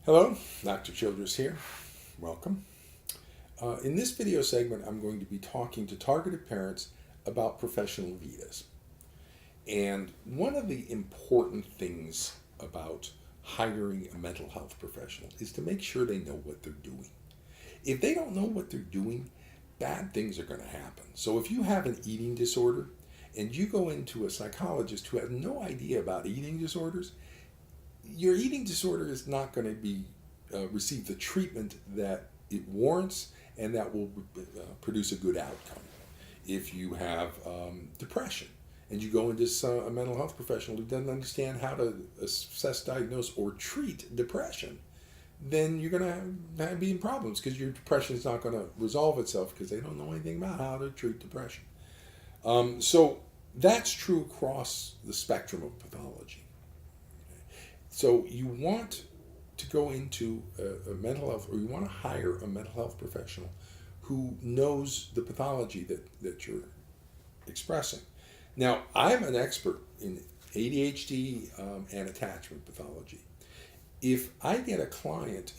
Hello, Dr. Childress here. Welcome. In this video segment, I'm going to be talking to targeted parents about professional Vitas. And one of the important things about hiring a mental health professional is to make sure they know what they're doing. If they don't know what they're doing, bad things are going to happen. So if you have an eating disorder and you go into a psychologist who has no idea about eating disorders, your eating disorder is not going to be receive the treatment that it warrants and that will produce a good outcome. If you have depression and you go into a mental health professional who doesn't understand how to assess, diagnose, or treat depression, then you're going to be in problems because your depression is not going to resolve itself because they don't know anything about how to treat depression. So that's true across the spectrum of pathology. So you want to go into a mental health, or you want to hire a mental health professional who knows the pathology that you're expressing. Now, I'm an expert in ADHD and attachment pathology. If I get a client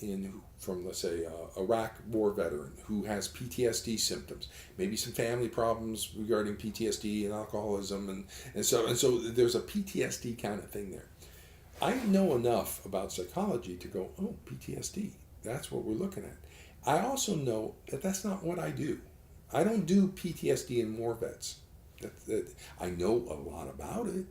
from, let's say, a Iraq war veteran who has PTSD symptoms, maybe some family problems regarding PTSD and alcoholism, and so there's a PTSD kind of thing there. I know enough about psychology to go, oh, PTSD, that's what we're looking at. I also know that that's not what I do. I don't do PTSD in war vets. I know a lot about it.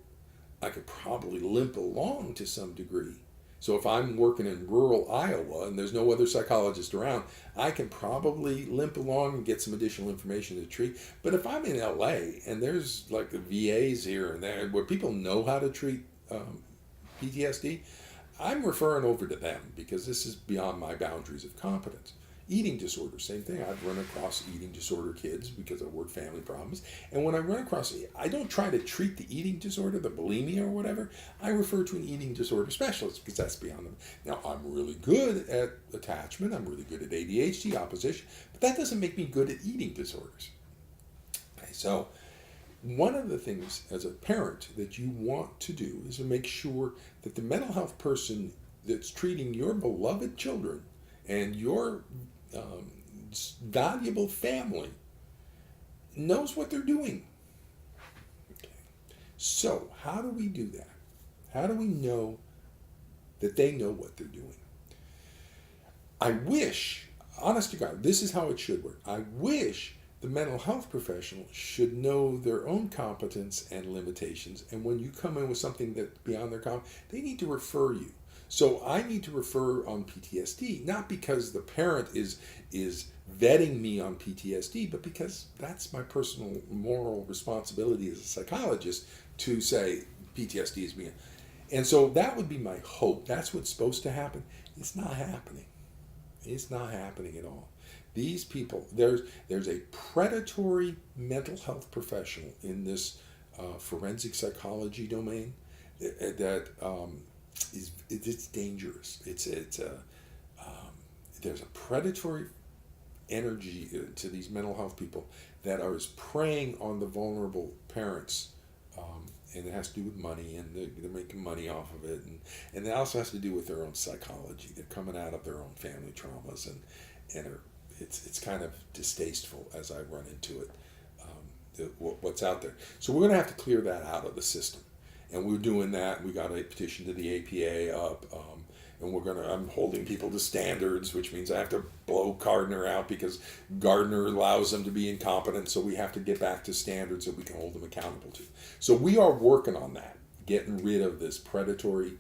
I could probably limp along to some degree. So if I'm working in rural Iowa and there's no other psychologist around, I can probably limp along and get some additional information to treat. But if I'm in LA and there's like the VAs here and there where people know how to treat PTSD, I'm referring over to them because this is beyond my boundaries of competence. Eating disorder, same thing. I've run across eating disorder kids because I work family problems. And when I run across it, I don't try to treat the eating disorder, the bulimia or whatever. I refer to an eating disorder specialist because that's beyond them. Now, I'm really good at attachment. I'm really good at ADHD, opposition. But that doesn't make me good at eating disorders. Okay, so one of the things as a parent that you want to do is to make sure that the mental health person that's treating your beloved children and your valuable family knows what they're doing. Okay. So how do we do that? How do we know that they know what they're doing? I wish, honest to God, this is how it should work. I wish the mental health professional should know their own competence and limitations, and when you come in with something that's beyond their competence, they need to refer you. So I need to refer on PTSD, not because the parent is vetting me on PTSD, but because that's my personal moral responsibility as a psychologist to say PTSD is being. And so that would be my hope. That's what's supposed to happen. It's not happening. It's not happening at all. These people, there's a predatory mental health professional in this forensic psychology domain that it's dangerous. There's a predatory energy to these mental health people that are preying on the vulnerable parents, and it has to do with money, and they're making money off of it, and it also has to do with their own psychology. They're coming out of their own family traumas, and it's kind of distasteful as I run into it, what's out there. So we're going to have to clear that out of the system. And we're doing that. We got a petition to the APA up, and I'm holding people to standards, which means I have to blow Gardner out because Gardner allows them to be incompetent. So we have to get back to standards that we can hold them accountable to. So we are working on that, getting rid of this predatory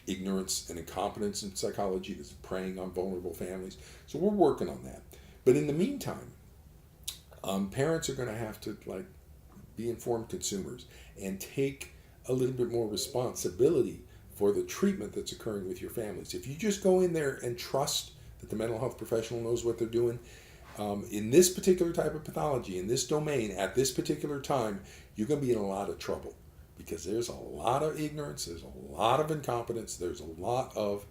ignorance and incompetence in psychology that's preying on vulnerable families. So we're working on that. But in the meantime, parents are going to have to be informed consumers and take a little bit more responsibility for the treatment that's occurring with your families. If you just go in there and trust that the mental health professional knows what they're doing, in this particular type of pathology, in this domain, at this particular time, you're going to be in a lot of trouble because there's a lot of ignorance, there's a lot of incompetence, there's a lot of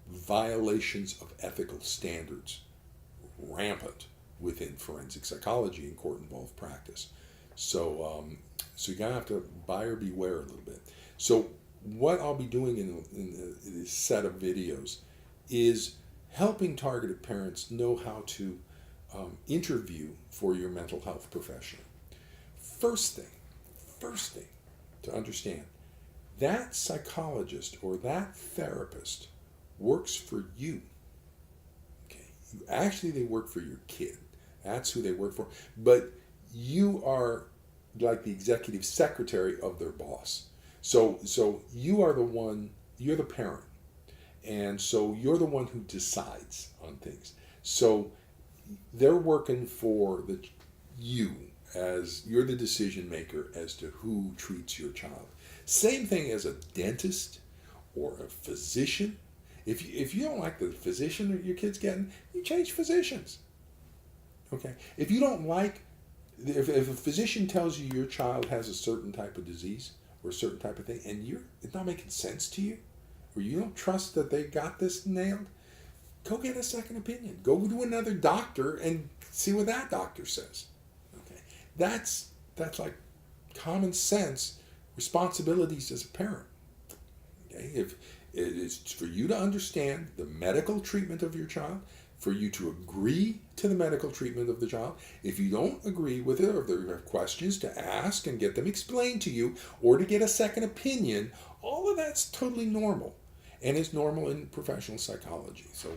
violations of ethical standards rampant within forensic psychology and court-involved practice. So you're going to have to buyer beware a little bit. So what I'll be doing in this set of videos is helping targeted parents know how to interview for your mental health professional. First thing to understand, that psychologist or that therapist works for you. Okay, actually they work for your kid. That's who they work for. But you are like the executive secretary of their boss. So you are the one, you're the parent. And so you're the one who decides on things. So they're working for you, as you're the decision maker as to who treats your child. Same thing as a dentist or a physician. If you don't like the physician that your kid's getting, you change physicians. Okay? If you don't like, if a physician tells you your child has a certain type of disease or a certain type of thing, and it's not making sense to you, or you don't trust that they got this nailed, go get a second opinion. Go to another doctor and see what that doctor says. Okay, that's like common sense responsibilities as a parent. Okay, if it's for you to understand the medical treatment of your child, for you to agree to the medical treatment of the child. If you don't agree with it, or if there are questions, to ask and get them explained to you, or to get a second opinion, all of that's totally normal. And it's normal in professional psychology. So,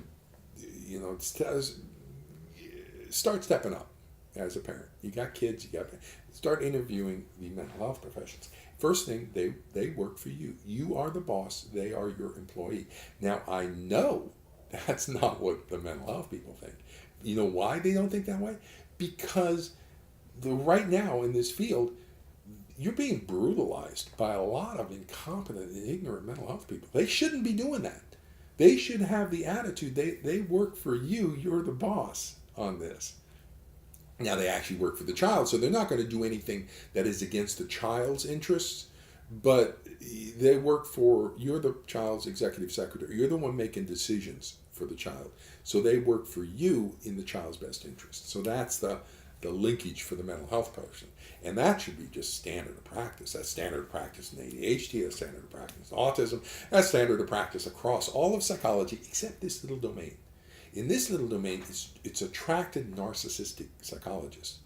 start stepping up as a parent. You got kids, you got to start interviewing the mental health professionals. First thing, they work for you. You are the boss. They are your employee. Now, I know that's not what the mental health people think. You know why they don't think that way? Because right now in this field, you're being brutalized by a lot of incompetent and ignorant mental health people. They shouldn't be doing that. They should have the attitude, they work for you, you're the boss on this. Now they actually work for the child, so they're not going to do anything that is against the child's interests, but they work for, you're the child's executive secretary. You're the one making decisions for the child. So they work for you in the child's best interest. So that's the linkage for the mental health person. And that should be just standard of practice. That's standard of practice in ADHD, that's standard of practice in autism, that's standard of practice across all of psychology except this little domain. In this little domain, it's attracted narcissistic psychologists.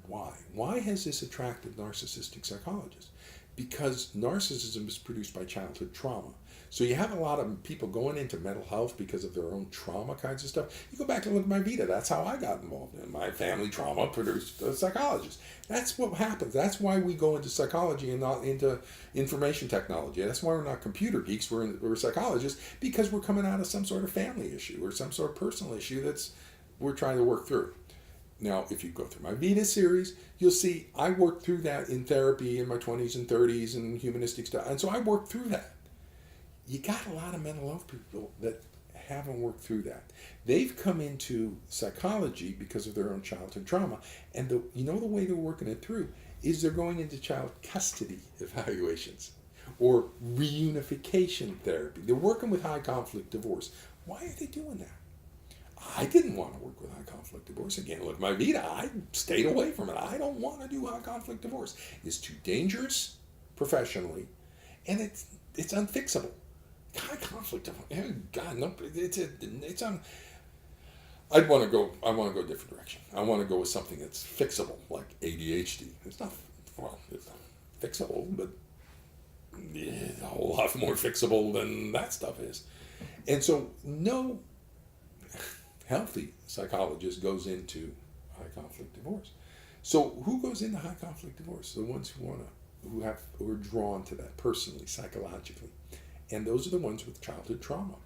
Why? Why has this attracted narcissistic psychologists? Because narcissism is produced by childhood trauma. So you have a lot of people going into mental health because of their own trauma kinds of stuff. You go back and look at my Vitae. That's how I got involved in my family trauma produced a psychologist. That's what happens. That's why we go into psychology and not into information technology. That's why we're not computer geeks. We're psychologists, because we're coming out of some sort of family issue or some sort of personal issue we're trying to work through. Now, if you go through my Vitae series, you'll see I worked through that in therapy in my 20s and 30s and humanistic stuff. And so I worked through that. You got a lot of mental health people that haven't worked through that. They've come into psychology because of their own childhood trauma. And the way they're working it through is they're going into child custody evaluations or reunification therapy. They're working with high conflict divorce. Why are they doing that? I didn't want to work with high conflict divorce. Again, look, my Vita, I stayed away from it. I don't want to do high conflict divorce. It's too dangerous professionally, and it's unfixable. High conflict divorce, God, no, I want to go a different direction. I want to go with something that's fixable, like ADHD. It's not fixable, but it's a whole lot more fixable than that stuff is. And so, no healthy psychologist goes into high conflict divorce. So who goes into high conflict divorce? The ones who are drawn to that personally, psychologically. And those are the ones with childhood trauma.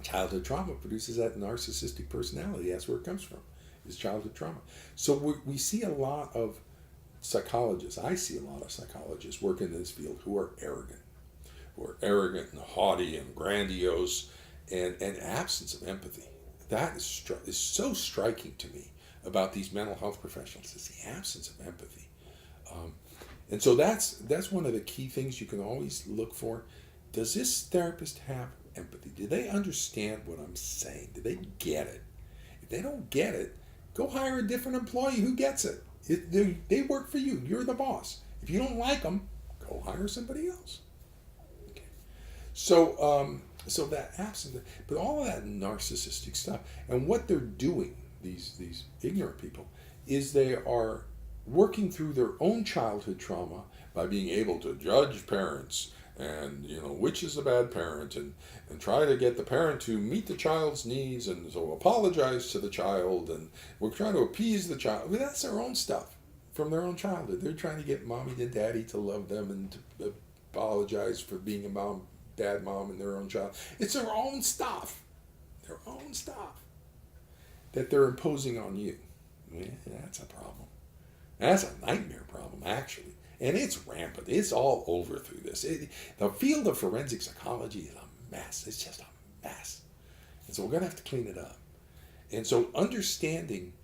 Childhood trauma produces that narcissistic personality. That's where it comes from, is childhood trauma. So we see a lot of psychologists, I see a lot of psychologists working in this field who are arrogant and haughty and grandiose and absence of empathy. That is so striking to me about these mental health professionals, is the absence of empathy. And so that's one of the key things you can always look for. Does this therapist have empathy? Do they understand what I'm saying? Do they get it? If they don't get it, go hire a different employee who gets it. They work for you. You're the boss. If you don't like them, go hire somebody else. So that absent, but all of that narcissistic stuff, and what they're doing, these ignorant people, is they are working through their own childhood trauma by being able to judge parents and which is a bad parent, and try to get the parent to meet the child's needs, and so apologize to the child, and we're trying to appease the child. I mean, that's their own stuff from their own childhood. They're trying to get mommy and daddy to love them and to apologize for being a bad mom and their own child. It's their own stuff that they're imposing on you. Yeah, that's a problem. That's a nightmare problem, actually. And it's rampant. It's all over through this. The field of forensic psychology is a mess. It's just a mess. And so we're going to have to clean it up. And so understanding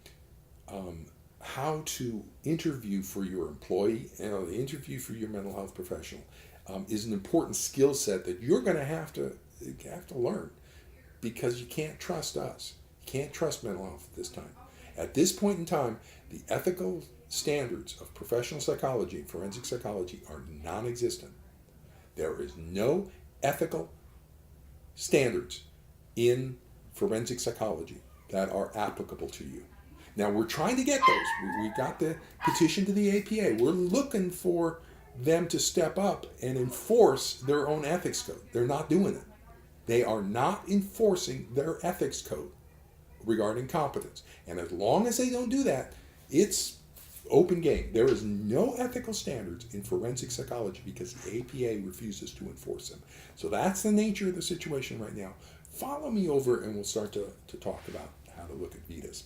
how to interview for your employee, the interview for your mental health professional, is an important skill set that you're going to have to learn, because you can't trust us. You can't trust mental health at this time. At this point in time, the ethical standards of professional psychology and forensic psychology are non-existent. There is no ethical standards in forensic psychology that are applicable to you. Now, we're trying to get those. We got the petition to the APA. We're looking for them to step up and enforce their own ethics code. They're not doing it. They are not enforcing their ethics code regarding competence. And as long as they don't do that, it's open game. There is no ethical standards in forensic psychology because the APA refuses to enforce them. So that's the nature of the situation right now. Follow me over and we'll start to talk about how to look at Vitaes.